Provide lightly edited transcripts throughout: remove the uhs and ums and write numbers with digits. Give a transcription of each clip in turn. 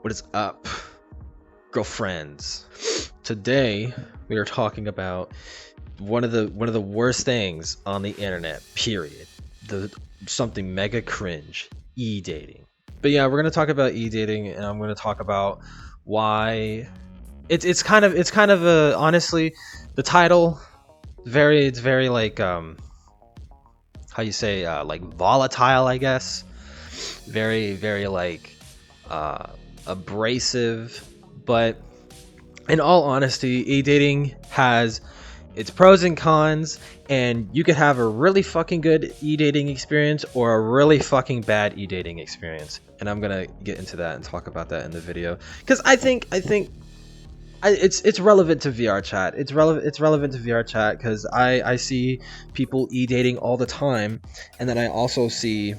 What is up, girlfriends? Today we are talking about one of the worst things on the internet, period. Something mega cringe, e-dating. But yeah, we're gonna talk about e-dating, and I'm gonna talk about why it's kind of a, honestly, the title it's very like how you say, like volatile, I guess. Very like abrasive, but in all honesty, e-dating has its pros and cons, and you could have a really fucking good e-dating experience or a really fucking bad e-dating experience. And I'm gonna get into that and talk about that in the video, because I think it's relevant to VR chat. It's relevant to VR chat because I see people e-dating all the time, and then I also see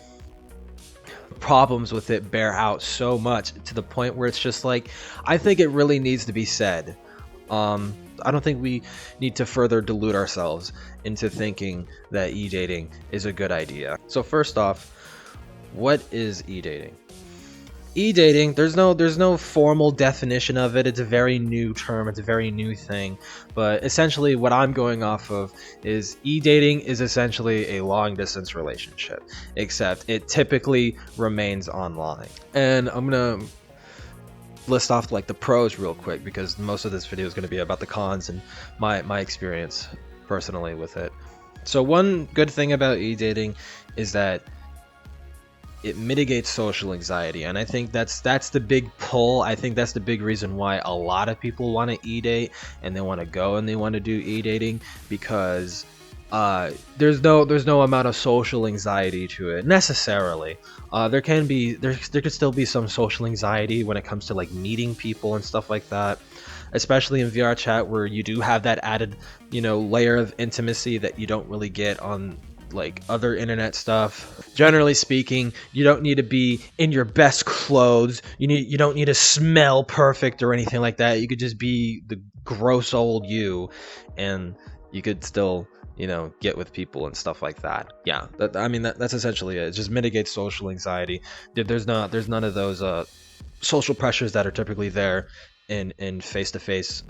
problems with it bear out so much to the point where it's just like, I think it really needs to be said. I don't think we need to further delude ourselves into thinking that e-dating is a good idea. So first off, what is e-dating? E-dating, there's no formal definition of it. It's a very new term, it's a very new thing, but essentially what I'm going off of is e-dating is essentially a long distance relationship, except it typically remains online. And I'm gonna list off like the pros real quick, because most of this video is going to be about the cons and my experience personally with it. So one good thing about e-dating is that it mitigates social anxiety, and I think that's the big pull. I think that's the big reason why a lot of people want to e-date, and they want to go and they want to do e-dating, because there's no amount of social anxiety to it necessarily. There could still be some social anxiety when it comes to like meeting people and stuff like that, especially in VR chat, where you do have that added, layer of intimacy that you don't really get on like other internet stuff. Generally speaking, you don't need to be in your best clothes. You don't need to smell perfect or anything like that. You could just be the gross old you, and you could still get with people and stuff like that. Yeah, that's essentially it. It just mitigates social anxiety. There's none of those social pressures that are typically there in face-to-face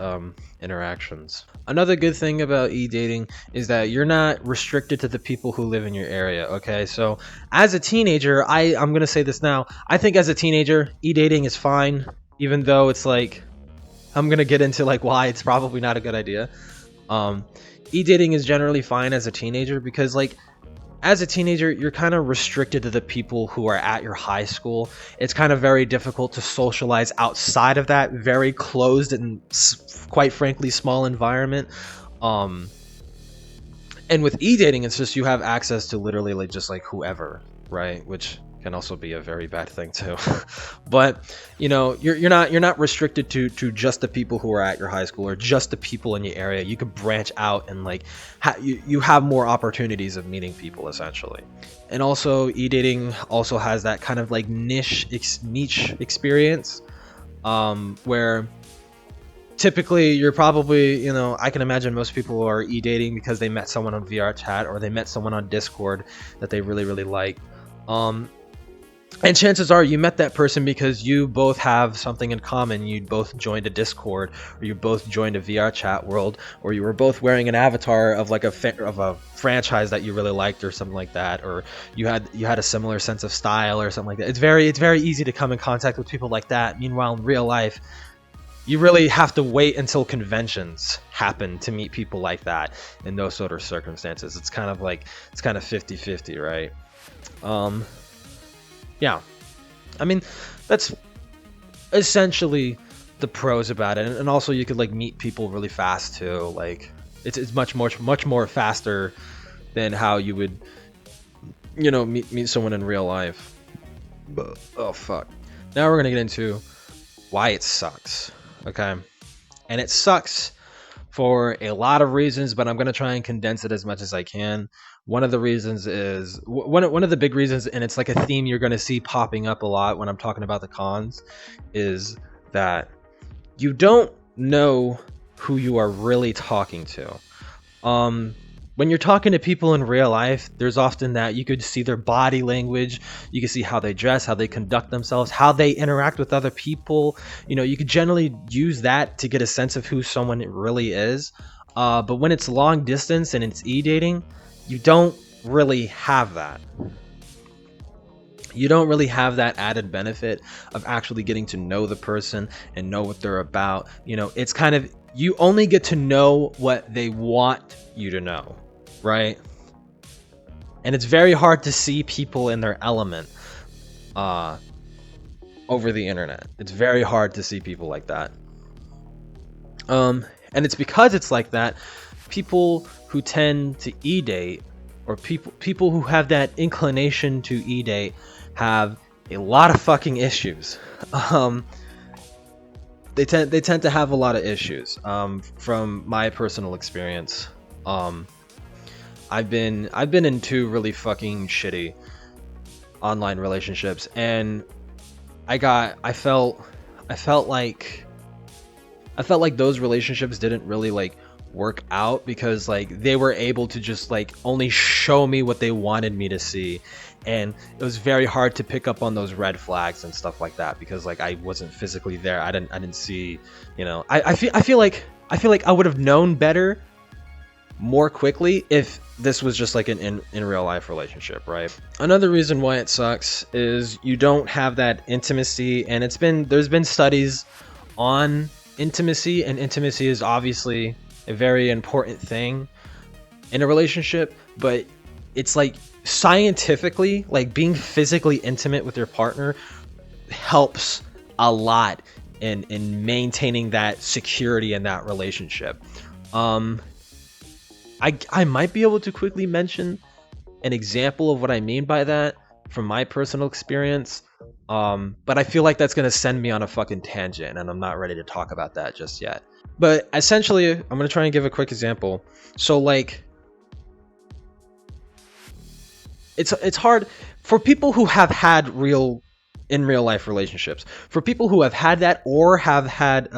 interactions. Another good thing about e-dating is that you're not restricted to the people who live in your area. Okay, so as a teenager, I'm gonna say this now, I think as a teenager e-dating is fine, even though it's like, I'm gonna get into like why it's probably not a good idea. E-dating is generally fine as a teenager, because like as a teenager, you're kind of restricted to the people who are at your high school. It's kind of very difficult to socialize outside of that very closed and quite frankly small environment. And with e-dating, it's just you have access to literally like just like whoever, right? Which can also be a very bad thing too. But you're not restricted to just the people who are at your high school or just the people in your area. You could branch out and like you have more opportunities of meeting people essentially. And also e-dating also has that kind of like niche experience, where typically you're probably, I can imagine most people are e-dating because they met someone on VR chat or they met someone on Discord that they really like. And chances are you met that person because you both have something in common. You both joined a Discord, or you both joined a VR chat world, or you were both wearing an avatar of like a franchise that you really liked or something like that, or you had a similar sense of style or something like that. It's very easy to come in contact with people like that. Meanwhile, in real life, you really have to wait until conventions happen to meet people like that in those sort of circumstances. It's kind of 50-50, right? Yeah, I mean, that's essentially the pros about it. And also you could like meet people really fast too. Like it's much more faster than how you would meet someone in real life. But oh fuck, now we're gonna get into why it sucks. Okay, and it sucks for a lot of reasons, but I'm gonna try and condense it as much as I can. One of the reasons is one of the big reasons, and it's like a theme you're going to see popping up a lot when I'm talking about the cons, is that you don't know who you are really talking to. when you're talking to people in real life, there's often that you could see their body language, you can see how they dress, how they conduct themselves, how they interact with other people. You know, you could generally use that to get a sense of who someone really is. But when it's long distance and it's e-dating, you don't really have that. You don't really have that added benefit of actually getting to know the person and know what they're about. You know, it's kind of, you only get to know what they want you to know, right? And it's very hard to see people in their element over the internet. It's very hard to see people like that. And it's because it's like that, people who tend to e-date, or people who have that inclination to e-date, have a lot of fucking issues. They tend to have a lot of issues. From my personal experience, I've been in 2 really fucking shitty online relationships, and I felt like those relationships didn't really like work out, because like they were able to just like only show me what they wanted me to see, and it was very hard to pick up on those red flags and stuff like that, because like I wasn't physically there. I didn't see, you know, I feel like I would have known better more quickly if this was just like an in real life relationship, right? Another reason why it sucks is you don't have that intimacy, and there's been studies on intimacy, and intimacy is obviously a very important thing in a relationship, but it's like scientifically, like being physically intimate with your partner helps a lot in maintaining that security in that relationship. I might be able to quickly mention an example of what I mean by that from my personal experience, but I feel like that's gonna send me on a fucking tangent, and I'm not ready to talk about that just yet. But essentially, I'm gonna try and give a quick example. So like, it's hard for people who have had in real life relationships, for people who have had that, or have had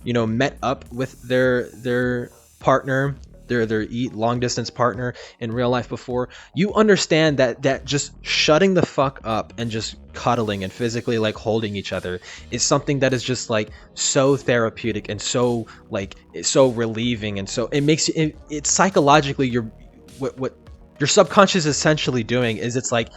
you know, met up with their partner, their long distance partner in real life before. You understand that just shutting the fuck up and just cuddling and physically like holding each other is something that is just like so therapeutic and so like so relieving, and so it makes it psychologically, what your subconscious is essentially doing is, it's like,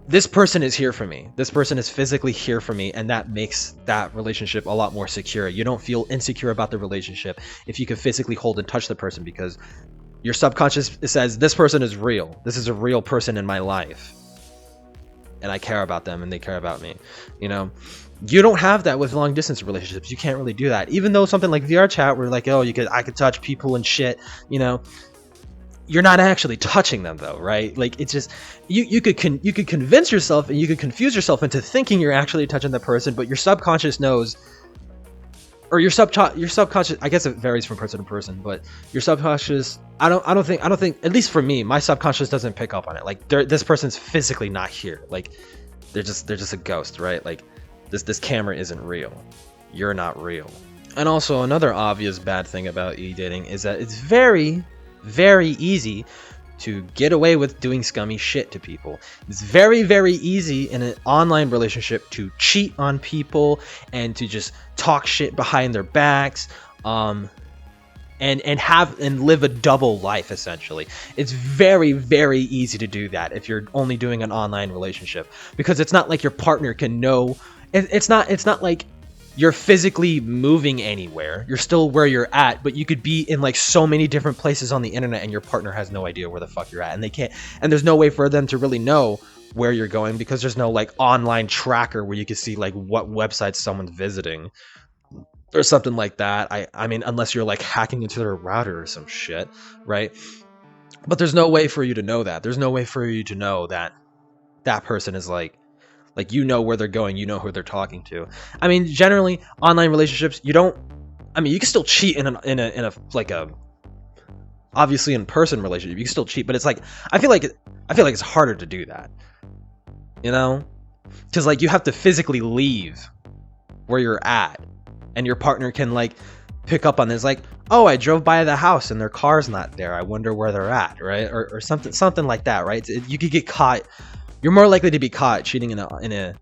this person is here for me. This person is physically here for me, and that makes that relationship a lot more secure. You don't feel insecure about the relationship if you can physically hold and touch the person, because your subconscious says, this person is real. This is a real person in my life, and I care about them, and they care about me. You know, you don't have that with long distance relationships. You can't really do that. Even though something like VR chat, where like, oh, I could touch people and shit, you know, you're not actually touching them though, right? Like, it's just, you could convince yourself, and you could confuse yourself into thinking you're actually touching the person, but your subconscious knows, or your subconscious, I guess it varies from person to person, but your subconscious, I don't think, at least for me, my subconscious doesn't pick up on it. Like, this person's physically not here. Like, they're just a ghost, right? Like, this camera isn't real. You're not real. And also, another obvious bad thing about e-dating is that it's very, very easy to get away with doing scummy shit to people. It's very, very easy in an online relationship to cheat on people and to just talk shit behind their backs, and live a double life, essentially. It's very, very easy to do that if you're only doing an online relationship, because it's not like your partner can know. It's not like you're physically moving anywhere. You're still where you're at, but you could be in like so many different places on the internet, and your partner has no idea where the fuck you're at, and they can't, and there's no way for them to really know where you're going, because there's no like online tracker where you can see like what websites someone's visiting or something like that. I mean, unless you're like hacking into their router or some shit, right? But there's no way for you to know that. There's no way for you to know that that person is like, you know where they're going, you know who they're talking to. I mean, generally, online relationships, you don't. I mean, you can still cheat in a like a obviously in-person relationship. You can still cheat, but it's like, I feel like it's harder to do that. You know, because like you have to physically leave where you're at, and your partner can like pick up on this, like, oh, I drove by the house and their car's not there, I wonder where they're at, right? Or something like that, right? You could get caught. You're more likely to be caught cheating in a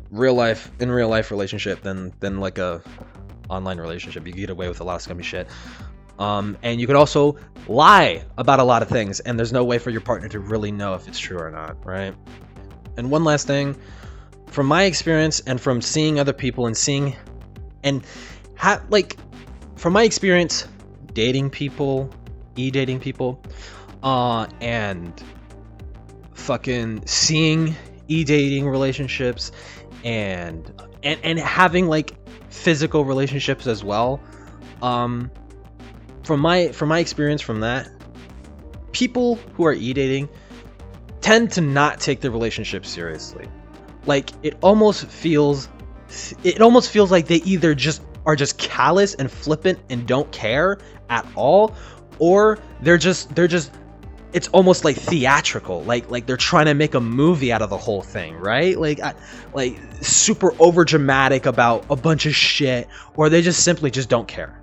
real life relationship than like a online relationship. You can get away with a lot of scummy shit. And you could also lie about a lot of things, and there's no way for your partner to really know if it's true or not, right? And one last thing, from my experience and from seeing other people and seeing and from my experience dating people, dating people, and fucking seeing dating relationships and having like physical relationships as well. From my experience from that, people who are dating tend to not take their relationship seriously. Like it almost feels like they either are just callous and flippant and don't care at all, or they're just it's almost like theatrical, like they're trying to make a movie out of the whole thing, right? Like super over dramatic about a bunch of shit, or they just simply just don't care.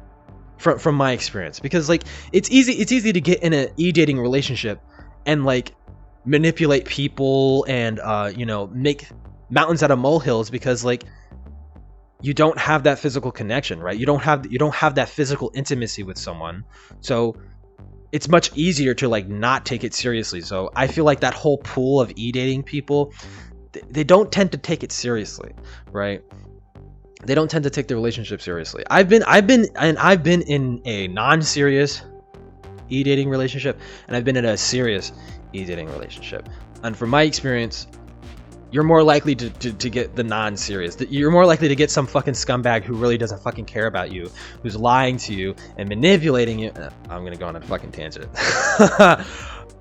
From my experience, because like it's easy to get in a dating relationship and like manipulate people and make mountains out of molehills, because like you don't have that physical connection, right? You don't have that physical intimacy with someone, so it's much easier to like not take it seriously. So I feel like that whole pool of dating people, they don't tend to take it seriously, right? They don't tend to take their relationship seriously. I've been in a non-serious dating relationship, and I've been in a serious dating relationship. And from my experience, you're more likely to get the non-serious. You're more likely to get some fucking scumbag who really doesn't fucking care about you, who's lying to you and manipulating you. I'm gonna go on a fucking tangent.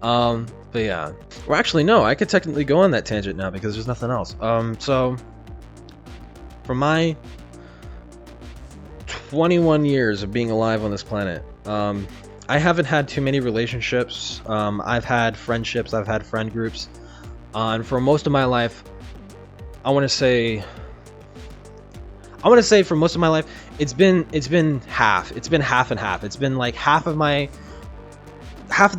But yeah. Well, actually, no. I could technically go on that tangent now because there's nothing else. So from my 21 years of being alive on this planet, I haven't had too many relationships. I've had friendships, I've had friend groups, and for most of my life, I want to say for most of my life, it's been half. It's been half and half. It's been like half of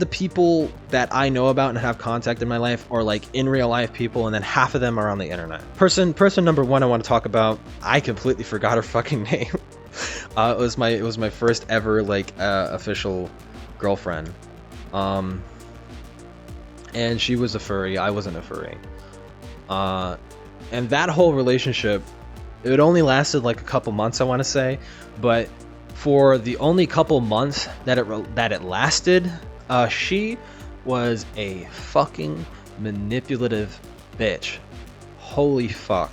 the people that I know about and have contact in my life are like in real life people, and then half of them are on the internet. Person number one I want to talk about, I completely forgot her fucking name. It was my first ever like official girlfriend, and she was a furry. I wasn't a furry, and that whole relationship, it only lasted like a couple months, I want to say, but for the only couple months that it lasted, she was a fucking manipulative bitch. Holy fuck.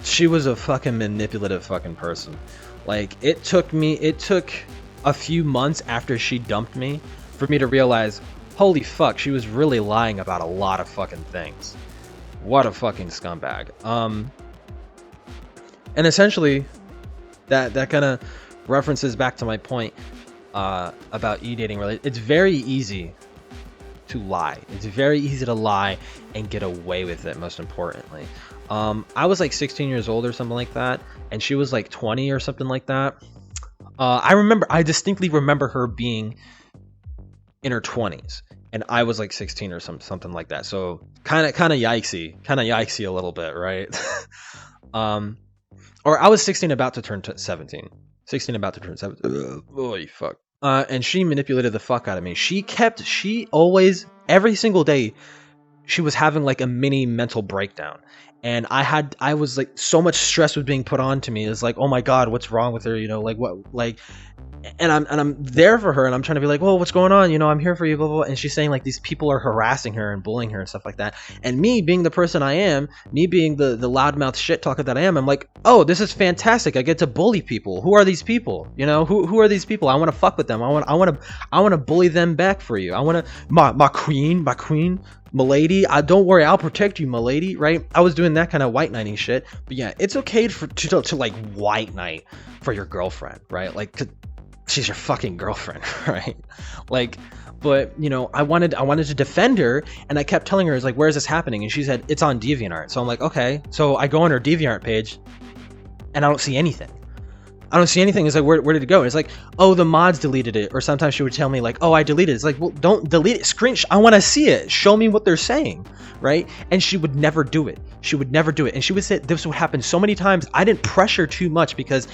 She was a fucking manipulative fucking person. Like it took a few months after she dumped me for me to realize, holy fuck, she was really lying about a lot of fucking things. What a fucking scumbag. And essentially that kind of references back to my point about dating. It's very easy to lie. It's very easy to lie and get away with it, most importantly. I was like 16 years old or something like that, and she was like 20 or something like that. I distinctly remember her being in her 20s, and I was like 16 or something like that. So kind of yikesy a little bit, right? Or I was 16 about to turn 17. 16 about to turn 17. Holy fuck. And she manipulated the fuck out of me. She always, every single day, she was having like a mini mental breakdown. And I was like, so much stress was being put on to me. It's like, oh my God, what's wrong with her? And I'm there for her, and I'm trying to be like, well, what's going on? I'm here for you, blah, blah, blah. And she's saying like these people are harassing her and bullying her and stuff like that. And me being the person I am, me being the loudmouth shit talker that I am, I'm like, oh, this is fantastic. I get to bully people. Who are these people? Who are these people? I want to fuck with them. I want to bully them back for you. I want to, my queen, milady. Don't worry, I'll protect you, milady. Right? I was doing that kind of white knighting shit. But yeah, it's okay to like white knight for your girlfriend, right? Like, she's your fucking girlfriend, right? Like, but I wanted to defend her, and I kept telling her, it's like, where is this happening? And she said, it's on DeviantArt. So I'm like, okay. So I go on her DeviantArt page, and I don't see anything. I don't see anything. It's like, where did it go? And it's like, oh, the mods deleted it. Or sometimes she would tell me like, oh, I deleted it. It's like, well, don't delete it. Screenshot. I want to see it. Show me what they're saying, right? And she would never do it. She would never do it. And she would say this would happen so many times. I didn't pressure too much because,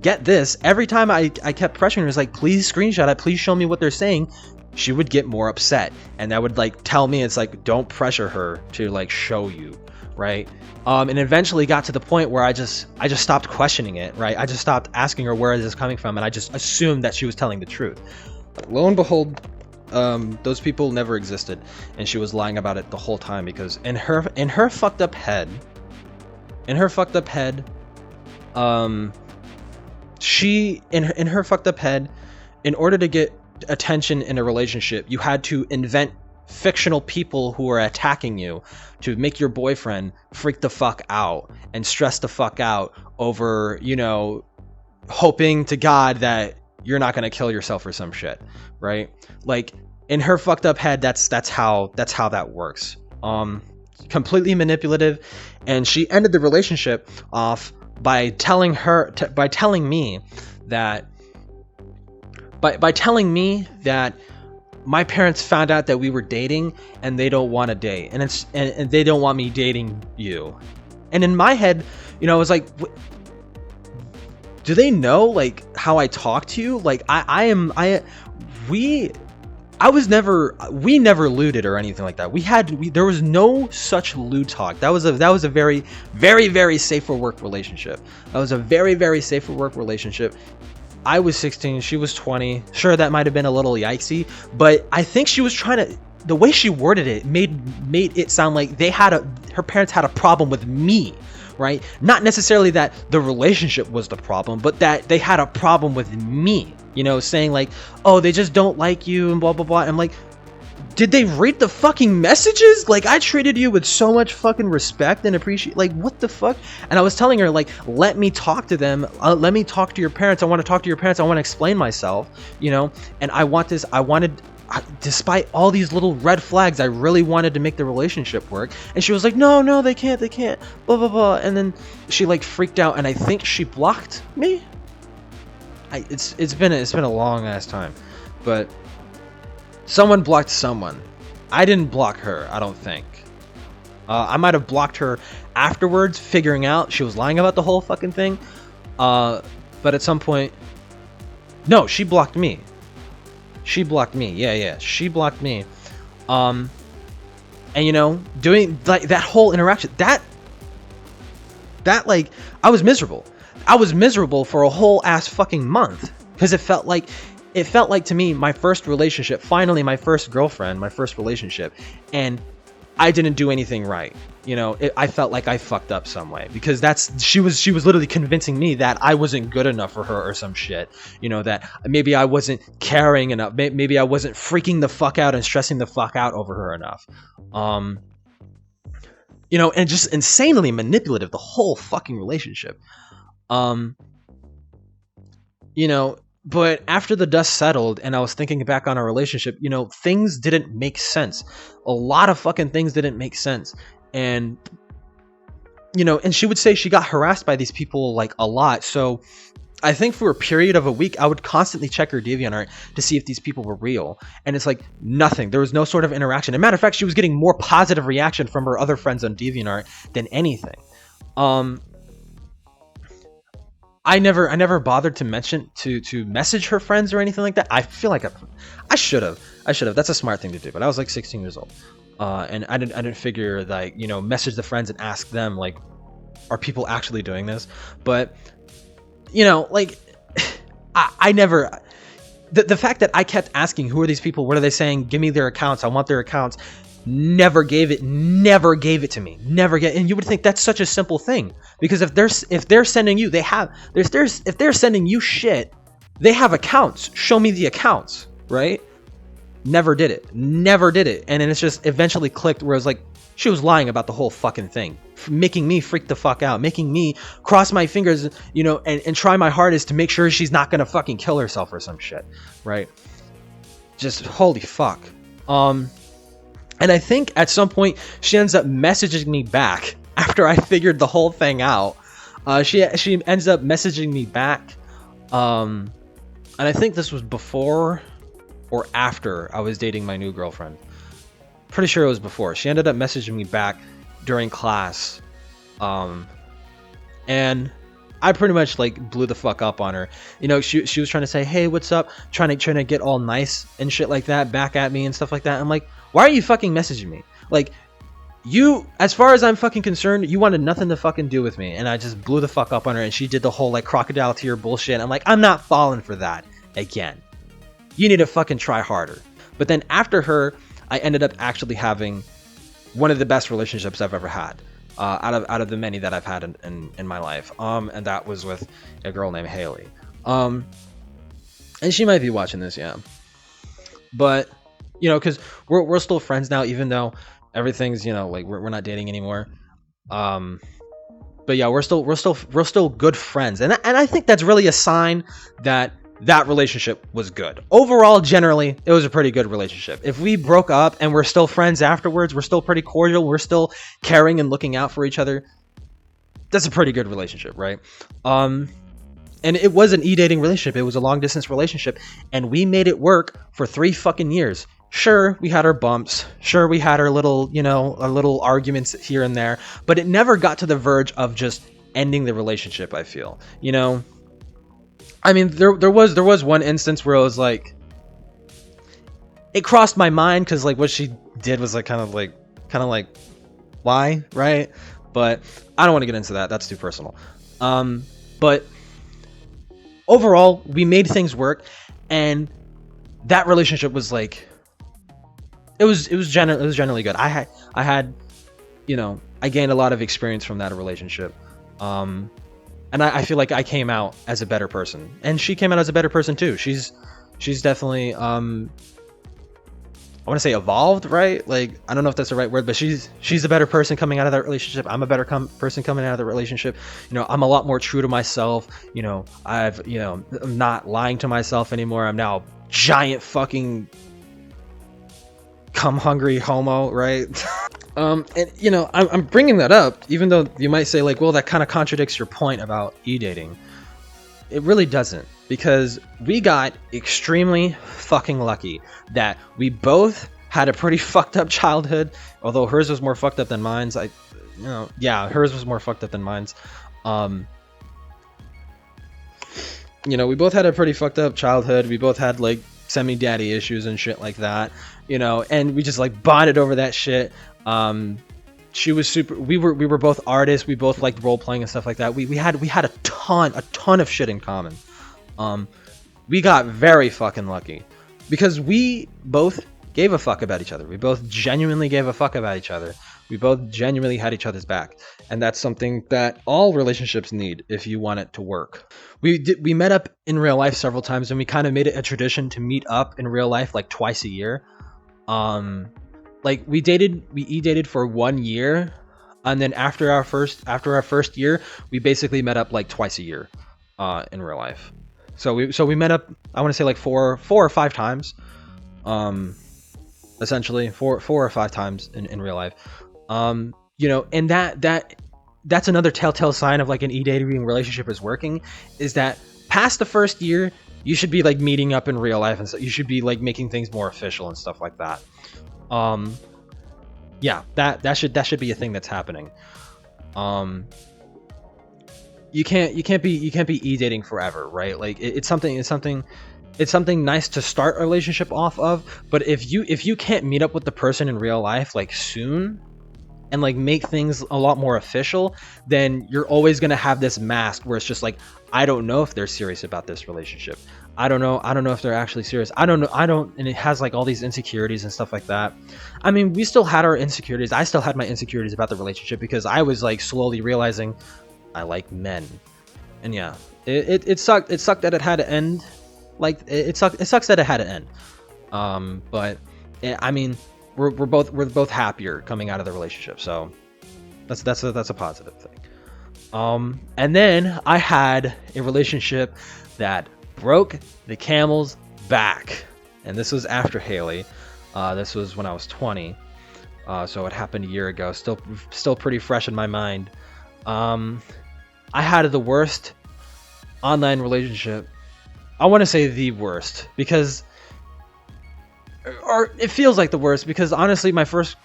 get this, every time I kept pressuring her, it was like, please screenshot it. Please show me what they're saying. She would get more upset. And that would like tell me, it's like, don't pressure her to like show you, right? And eventually got to the point where I just stopped questioning it, right? I just stopped asking her, where is this coming from? And I just assumed that she was telling the truth. But lo and behold, those people never existed, and she was lying about it the whole time, because in her fucked up head, she in her fucked up head, in order to get attention in a relationship, you had to invent fictional people who are attacking you to make your boyfriend freak the fuck out and stress the fuck out over, you know, hoping to God that you're not going to kill yourself or some shit, right? Like, in her fucked up head, that's how that works. Completely manipulative. And she ended the relationship off by telling me that my parents found out that we were dating and they don't want to date, and they don't want me dating you. And in my head, you know, I was like, do they know like how I talk to you? Like we never lewded or anything like that. There was no such lewd talk. That was a very, very, very safe for work relationship. I was 16, she was 20. Sure, that might have been a little yikesy, but I think she was trying to, the way she worded it made it sound like her parents had a problem with me, right? Not necessarily that the relationship was the problem, but that they had a problem with me, you know, saying like, oh, they just don't like you and blah, blah, blah. And I'm like, did they read the fucking messages? Like, I treated you with so much fucking respect and appreciate, like, what the fuck? And I was telling her, like, let me talk to them. Let me talk to your parents. I want to talk to your parents. I want to explain myself, you know? And despite all these little red flags, I really wanted to make the relationship work. And she was like, no, they can't, blah, blah, blah. And then she, like, freaked out, and I think she blocked me. It's been a long ass time, but someone blocked someone. I didn't block her, I don't think. I might have blocked her afterwards, figuring out she was lying about the whole fucking thing. But at some point, no, she blocked me. Yeah, she blocked me. And you know, doing like that whole interaction, that like, I was miserable for a whole ass fucking month, because it felt like to me, my first relationship, finally my first girlfriend, my first relationship, and I didn't do anything right. You know, I felt like I fucked up some way, because she was literally convincing me that I wasn't good enough for her or some shit. You know, that maybe I wasn't caring enough. Maybe I wasn't freaking the fuck out and stressing the fuck out over her enough. You know, and just insanely manipulative, the whole fucking relationship. You know, but after the dust settled and I was thinking back on our relationship, you know, things didn't make sense. A lot of fucking things didn't make sense. And, you know, and she would say she got harassed by these people like a lot. So I think for a period of a week, I would constantly check her DeviantArt to see if these people were real. And it's like nothing. There was no sort of interaction. As a matter of fact, she was getting more positive reaction from her other friends on DeviantArt than anything. I never bothered to message her friends or anything like that. I feel like I should have. That's a smart thing to do. But I was like 16 years old, and I didn't figure, like, you know, message the friends and ask them, like, are people actually doing this? But, you know, like, I never. The fact that I kept asking, who are these people? What are they saying? Give me their accounts. I want their accounts. Never gave it to me. And you would think that's such a simple thing, because if they're sending you, if they're sending you shit, they have accounts. Show me the accounts, right? Never did it. And then it's just eventually clicked where it was like, she was lying about the whole fucking thing, making me freak the fuck out, making me cross my fingers, you know, and try my hardest to make sure she's not gonna fucking kill herself or some shit, right? Just holy fuck. And I think at some point she ends up messaging me back after I figured the whole thing out, she ends up messaging me back, and I think this was before or after I was dating my new girlfriend. Pretty sure it was before. She ended up messaging me back during class, and I pretty much like blew the fuck up on her. You know, she was trying to say, "Hey, what's up?" Trying to get all nice and shit like that back at me and stuff like that. I'm like, why are you fucking messaging me? Like, you, as far as I'm fucking concerned, you wanted nothing to fucking do with me. And I just blew the fuck up on her, and she did the whole like crocodile tear bullshit. I'm like, I'm not falling for that again. You need to fucking try harder. But then after her, I ended up actually having one of the best relationships I've ever had, out of the many that I've had in my life. And that was with a girl named Haley. And she might be watching this, yeah. But you know, because we're still friends now, even though everything's, you know, like we're not dating anymore. But yeah, we're still good friends, and I think that's really a sign that relationship was good. Overall, generally, it was a pretty good relationship. If we broke up and we're still friends afterwards, we're still pretty cordial, we're still caring and looking out for each other, that's a pretty good relationship, right? And it was an e-dating relationship. It was a long distance relationship, and we made it work for 3 fucking years. Sure, we had our bumps. Sure, we had our little, you know, our little arguments here and there, but it never got to the verge of just ending the relationship, I feel. You know, I mean, there was one instance where it was like, it crossed my mind, because like what she did was like kind of like why, right? But I don't want to get into that. That's too personal. But overall, we made things work, and that relationship was like, it was generally good. I had, you know, I gained a lot of experience from that relationship. And I feel like I came out as a better person, and she came out as a better person too. She's definitely, I want to say evolved, right? Like, I don't know if that's the right word, but she's a better person coming out of that relationship. I'm a better person coming out of the relationship. You know, I'm a lot more true to myself. You know, I'm not lying to myself anymore. I'm now giant fucking cum hungry homo, right? And you know, I'm bringing that up, even though you might say like, well, that kind of contradicts your point about e-dating. It really doesn't, because we got extremely fucking lucky that we both had a pretty fucked up childhood, although hers was more fucked up than mine's. Hers was more fucked up than mine's. You know, we both had a pretty fucked up childhood. We both had like semi-daddy issues and shit like that, you know, and we just like bonded over that shit. She was super, we were both artists, we both liked role playing and stuff like that. We had a ton of shit in common. We got very fucking lucky, because we both gave a fuck about each other. We both genuinely gave a fuck about each other. We both genuinely had each other's back, and that's something that all relationships need if you want it to work. We met up in real life several times, and we kind of made it a tradition to meet up in real life like twice a year. Like we e-dated for 1 year, and then after our first year, we basically met up like twice a year in real life. So we met up, I want to say like four or five times, essentially four or five times in real life. You know, and that's another telltale sign of like an e-dating relationship is working, is that past the first year, you should be like meeting up in real life, and so you should be like making things more official and stuff like that. Yeah, that should be a thing that's happening. You can't be e-dating forever, right? Like it's something nice to start a relationship off of, but if you can't meet up with the person in real life like soon and like make things a lot more official, then you're always going to have this mask where it's just like, I don't know if they're serious about this relationship. I don't know if they're actually serious. And it has like all these insecurities and stuff like that. I mean, we still had our insecurities. I still had my insecurities about the relationship, because I was like slowly realizing I like men. And yeah, it sucked. It sucked that it had to end. Like it sucks that it had to end. But I mean, we're both happier coming out of the relationship, so that's a positive thing. And then I had a relationship that broke the camel's back, and this was after Haley. This was when I was 20. So it happened a year ago. Still pretty fresh in my mind. I had the worst online relationship. I want to say the worst because, or it feels like the worst because honestly, my first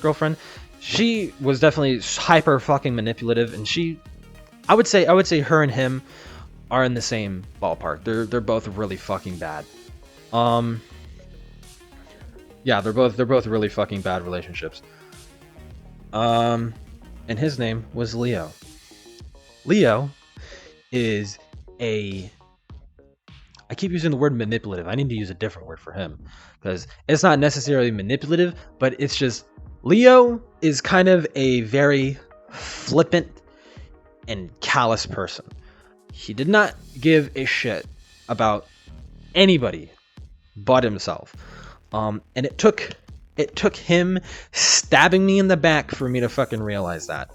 girlfriend, she was definitely hyper fucking manipulative, and I would say her and him are in the same ballpark. They're both really fucking bad. Yeah, they're both really fucking bad relationships. And his name was Leo. Leo is I keep using the word manipulative. I need to use a different word for him because it's not necessarily manipulative, but it's just Leo is kind of a very flippant and callous person. He did not give a shit about anybody but himself. And it took him stabbing me in the back for me to fucking realize that.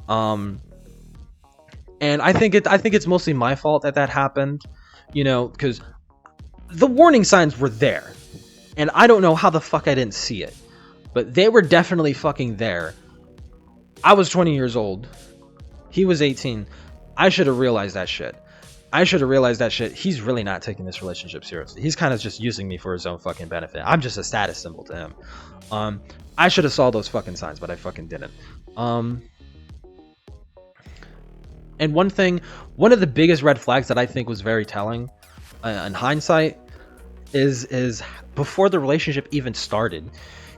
And I think it's mostly my fault that happened, you know, because the warning signs were there, and I don't know how the fuck I didn't see it, but they were definitely fucking there. I was 20 years old. He was 18. I should have realized that shit. He's really not taking this relationship seriously. He's kind of just using me for his own fucking benefit. I'm just a status symbol to him. I should have saw those fucking signs, but I fucking didn't. And one of the biggest red flags that I think was very telling in hindsight is before the relationship even started,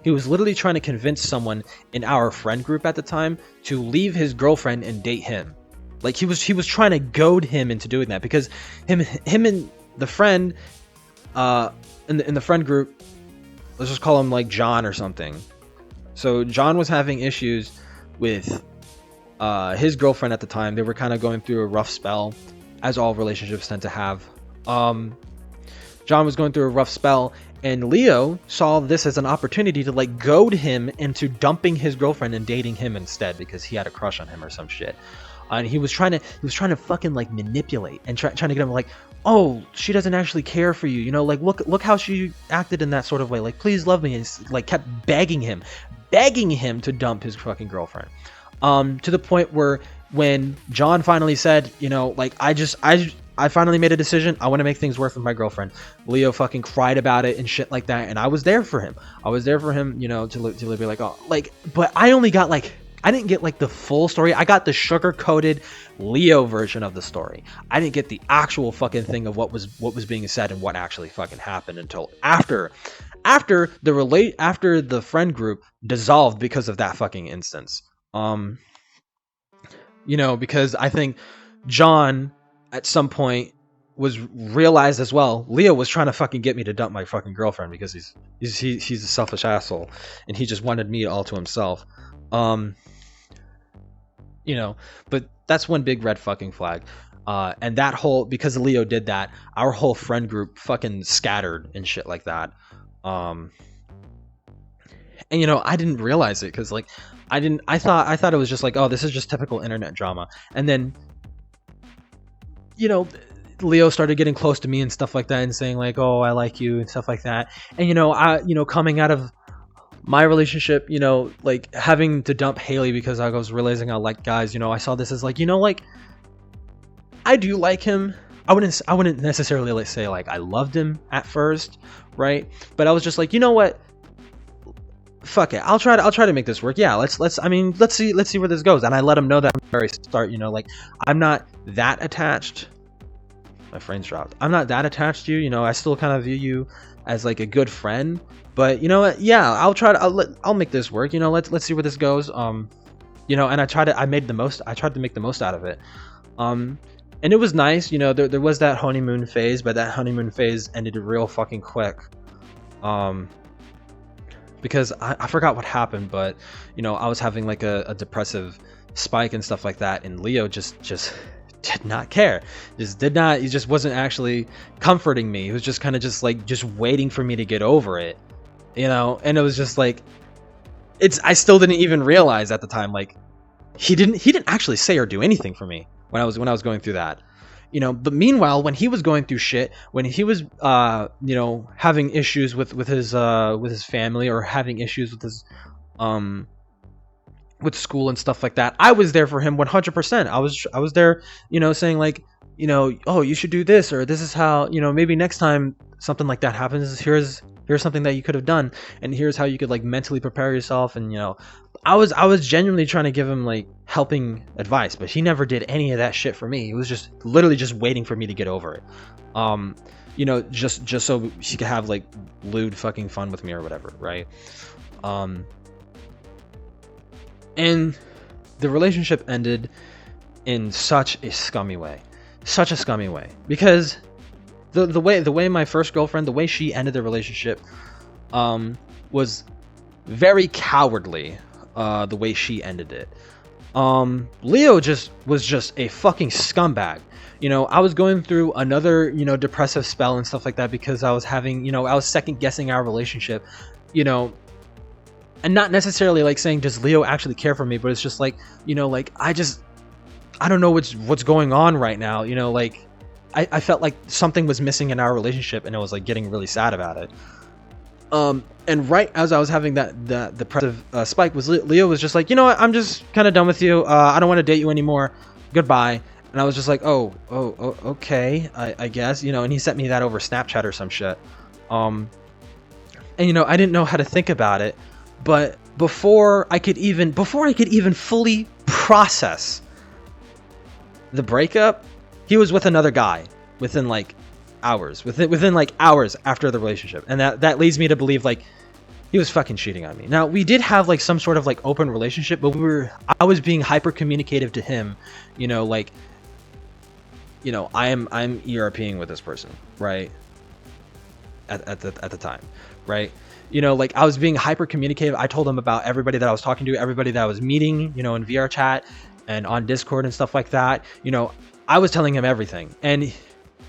he was literally trying to convince someone in our friend group at the time to leave his girlfriend and date him. Like he was trying to goad him into doing that because him and the friend in the friend group, let's just call him like John or something. So John was having issues with his girlfriend at the time. They were kind of going through a rough spell, as all relationships tend to have. John was going through a rough spell, and Leo saw this as an opportunity to like goad him into dumping his girlfriend and dating him instead because he had a crush on him or some shit. And he was trying to fucking like manipulate and trying to get him like, oh, she doesn't actually care for you, you know, like look how she acted in that sort of way, like please love me, and like kept begging him to dump his fucking girlfriend. To the point where when John finally said, you know, like I finally made a decision, I want to make things work with my girlfriend, Leo fucking cried about it and shit like that, and I was there for him, you know, to be like, oh, like, but I didn't get like the full story. I got the sugar-coated Leo version of the story. I didn't get the actual fucking thing of what was being said and what actually fucking happened until after the friend group dissolved because of that fucking instance. You know, because I think John at some point was realized as well, Leo was trying to fucking get me to dump my fucking girlfriend because he's a selfish asshole and he just wanted me all to himself. You know, but that's one big red fucking flag. And that whole, because Leo did that, our whole friend group fucking scattered and shit like that. And you know, I didn't realize it because like I thought it was just like, oh, this is just typical internet drama. And then, you know, Leo started getting close to me and stuff like that and saying like, oh, I like you and stuff like that. And you know, coming out of my relationship, you know, like having to dump Haley because I was realizing I like guys, you know, I saw this as like, you know, like I do like him. I wouldn't necessarily like say like I loved him at first, right? But I was just like, you know what? Fuck it. I'll try to make this work. Yeah, let's see where this goes. And I let him know that from the very start, you know, like I'm not that attached. My frame's dropped. I'm not that attached to you, you know, I still kind of view you as like a good friend. But you know what? Yeah, I'll make this work. You know, let's see where this goes. You know, and I tried to make the most out of it. And it was nice. You know, there was that honeymoon phase, but that honeymoon phase ended real fucking quick. Because I forgot what happened, but you know, I was having like a depressive spike and stuff like that, and Leo just did not care. He just wasn't actually comforting me. He was just kind of just waiting for me to get over it. You know, and it was just like, I still didn't even realize at the time, like he didn't actually say or do anything for me when I was going through that. But meanwhile, when he was going through shit, when he was having issues with his family, or having issues with his with school and stuff like that, I was there for him 100%. I was there, saying like, oh, you should do this, or this is how, maybe next time something like that happens, here's something that you could have done, and here's how you could like mentally prepare yourself. And I was genuinely trying to give him like helping advice, but he never did any of that shit for me. He was just literally just waiting for me to get over it. Just so he could have like lewd fucking fun with me or whatever, right? And the relationship ended in such a scummy way, because the way my first girlfriend, the way she ended the relationship, was very cowardly. The way she ended it. Leo was just a fucking scumbag. I was going through another, depressive spell and stuff like that, because I was having, I was second guessing our relationship, and not necessarily like saying, does Leo actually care for me? But it's just like, I don't know what's going on right now. I felt like something was missing in our relationship, and I was like getting really sad about it. And right as I was having that depressive spike, was Leo was just like, I'm just kind of done with you. I don't want to date you anymore. Goodbye. And I was just like, oh, okay, I guess, and he sent me that over Snapchat or some shit. And I didn't know how to think about it, but before I could even fully process the breakup, he was with another guy within like hours, within like hours after the relationship. And that leads me to believe like he was fucking cheating on me. Now, we did have like some sort of like open relationship, but I was being hyper communicative to him, I'm ERPing with this person, right? At the time, right? I was being hyper communicative. I told him about everybody that I was talking to, everybody that I was meeting, in VR chat and on Discord and stuff like that. I was telling him everything, and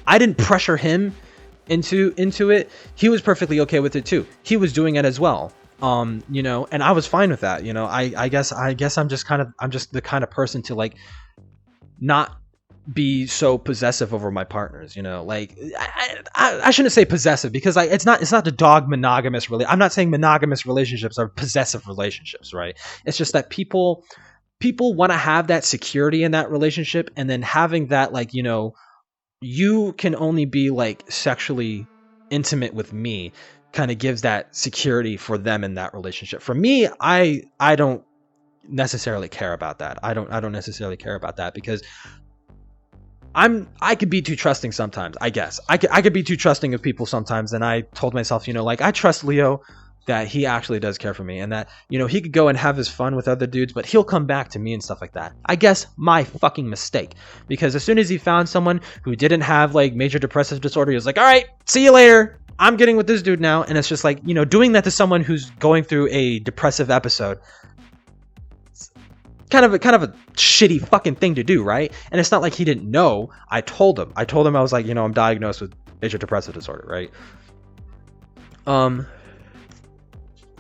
I didn't pressure him into it. He was perfectly okay with it too. He was doing it as well. And I was fine with that. I guess I'm just the kind of person to like not be so possessive over my partners. I shouldn't say possessive, because it's not the dog monogamous I'm not saying monogamous relationships are possessive relationships, right? It's just that people want to have that security in that relationship, and then having that like, you can only be like sexually intimate with me kind of gives that security for them in that relationship. For me, I don't necessarily care about that. I don't necessarily care about that, because I could be too trusting sometimes. I guess I could be too trusting of people sometimes. And I told myself, I trust Leo that he actually does care for me, and that, he could go and have his fun with other dudes, but he'll come back to me and stuff like that. I guess my fucking mistake, because as soon as he found someone who didn't have like major depressive disorder, he was like, all right, see you later. I'm getting with this dude now. And it's just like, doing that to someone who's going through a depressive episode, kind of a shitty fucking thing to do, right? And it's not like he didn't know. I told him I was like, I'm diagnosed with major depressive disorder, right?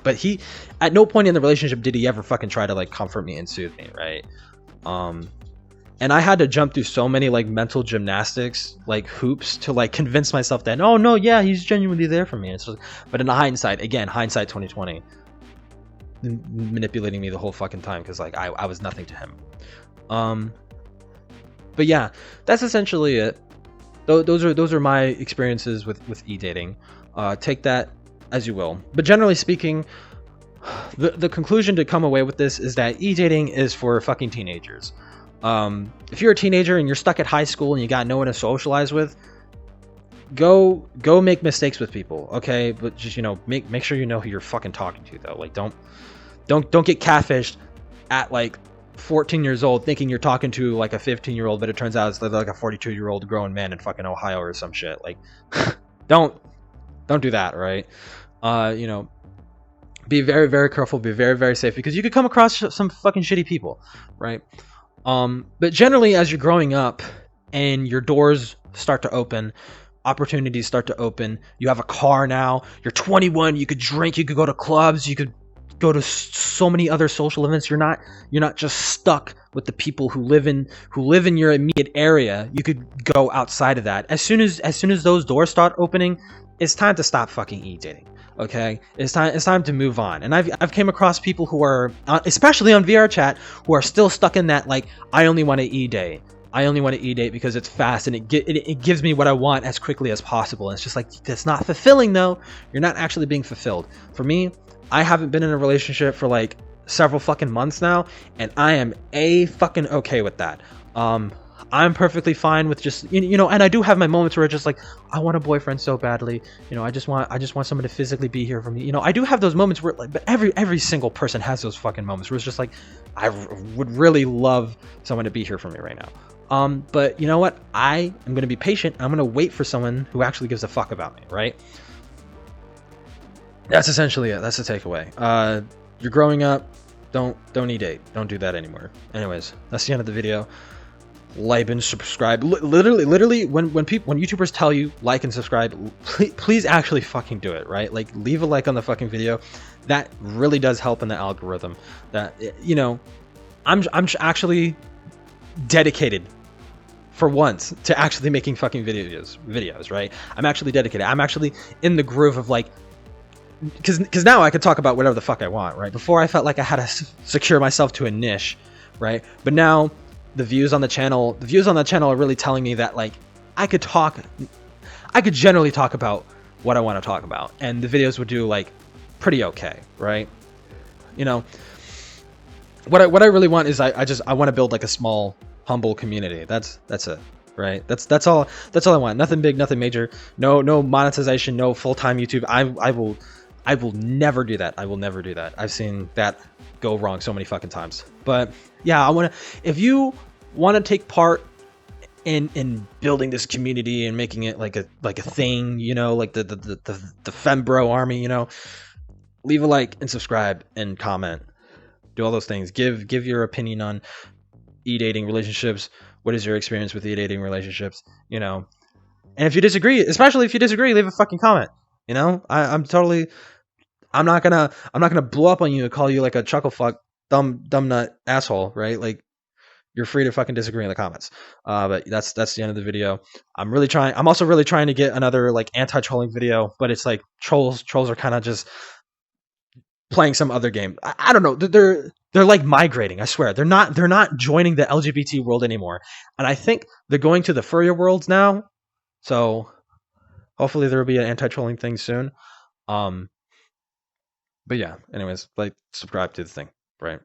But he, at no point in the relationship did he ever fucking try to like comfort me and soothe me, right? And I had to jump through so many like mental gymnastics, like hoops, to like convince myself that, oh no, yeah, he's genuinely there for me. But in hindsight 2020, manipulating me the whole fucking time, because like I was nothing to him. But yeah, that's essentially it. Those are my experiences with e-dating. Take that as you will. But generally speaking, the conclusion to come away with this is that e-dating is for fucking teenagers. If you're a teenager and you're stuck at high school and you got no one to socialize with, go make mistakes with people, okay? But just, make sure you know who you're fucking talking to, though. Like, don't get catfished at like 14 years old thinking you're talking to like a 15-year-old, but it turns out it's like a 42-year-old grown man in fucking Ohio or some shit. Like, don't do that, right? Be very, very careful, be very, very safe, because you could come across some fucking shitty people, right? But generally, as you're growing up and your doors start to open, opportunities start to open, you have a car now, you're 21, you could drink, you could go to clubs, you could go to so many other social events. You're not just stuck stuck with the people who live in your immediate area, you could go outside of that. As soon as those doors start opening, it's time to stop fucking e-dating. Okay, it's time to move on. And I've came across people who are, especially on VR chat, who are still stuck in that, like, I only want to e-date. I only want to e-date because it's fast and it gives me what I want as quickly as possible. And it's just like, that's not fulfilling though. You're not actually being fulfilled. For me, I haven't been in a relationship for like several fucking months now, and I am fucking okay with that. I'm perfectly fine with just, you know, and I do have my moments where it's just like, I want a boyfriend so badly, you know, I just want someone to physically be here for me. You know, I do have those moments where, like, but every single person has those fucking moments where it's just like, I would really love someone to be here for me right now. But you know what? I am going to be patient. I'm going to wait for someone who actually gives a fuck about me, right? That's essentially it. That's the takeaway. You're growing up. Don't e-date. Don't do that anymore. Anyways, that's the end of the video. Like and subscribe. Literally, when YouTubers tell you like and subscribe, please actually fucking do it, right? Like, leave a like on the fucking video. That really does help in the algorithm. That, you know, I'm actually dedicated for once to actually making fucking videos, right? I'm actually dedicated. I'm actually in the groove of, like, because now I could talk about whatever the fuck I want, right? Before I felt like I had to secure myself to a niche, right? But now the views on the channel are really telling me that, like, I could generally talk about what I want to talk about, and the videos would do, like, pretty okay, right? You know, what I really want is I want to build, like, a small, humble community. That's it, right? That's all I want. Nothing big, nothing major. No monetization, no full-time YouTube. I will never do that. I will never do that. I've seen that go wrong so many fucking times. But yeah, if you want to take part in building this community and making it like a thing, you know, like the Fembro army, you know, leave a like and subscribe and comment. Do all those things. Give your opinion on e-dating relationships. What is your experience with e-dating relationships? You know, and if you disagree, especially if you disagree, leave a fucking comment. You know, I'm not gonna blow up on you and call you like a chuckle fuck, dumb nut asshole, right? Like, you're free to fucking disagree in the comments. But that's the end of the video. I'm also really trying to get another, like, anti-trolling video, but it's like trolls are kind of just playing some other game. I don't know. They're like migrating. I swear. They're not joining the LGBT world anymore. And I think they're going to the furrier worlds now. So hopefully there will be an anti-trolling thing soon. But yeah, anyways, like, subscribe to the thing, right?